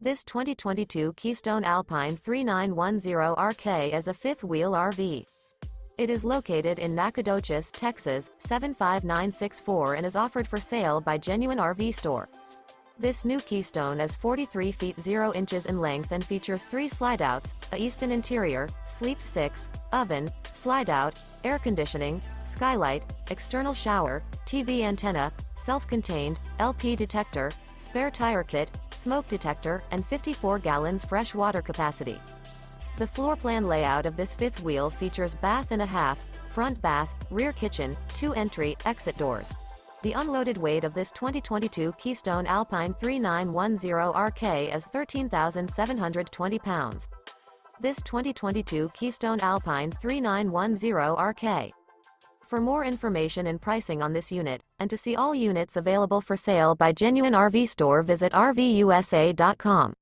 This 2022 Keystone Alpine 3910RK is a fifth-wheel RV. It is located in Nacogdoches, Texas, 75964 and is offered for sale by Genuine RV Store. This new Keystone is 43 feet 0 inches in length and features 3 slideouts, a Easton interior, sleeps 6, oven, slideout, air conditioning, skylight, external shower, TV antenna, self-contained, LP detector, spare tire kit, smoke detector, and 54 gallons fresh water capacity. The floor plan layout of this fifth wheel features bath and a half, front bath, rear kitchen, 2 entry, exit doors. The unloaded weight of this 2022 Keystone Alpine 3910RK is 13,720 pounds. This 2022 Keystone Alpine 3910RK. For more information and pricing on this unit, and to see all units available for sale by Genuine RV Store, visit RVUSA.com.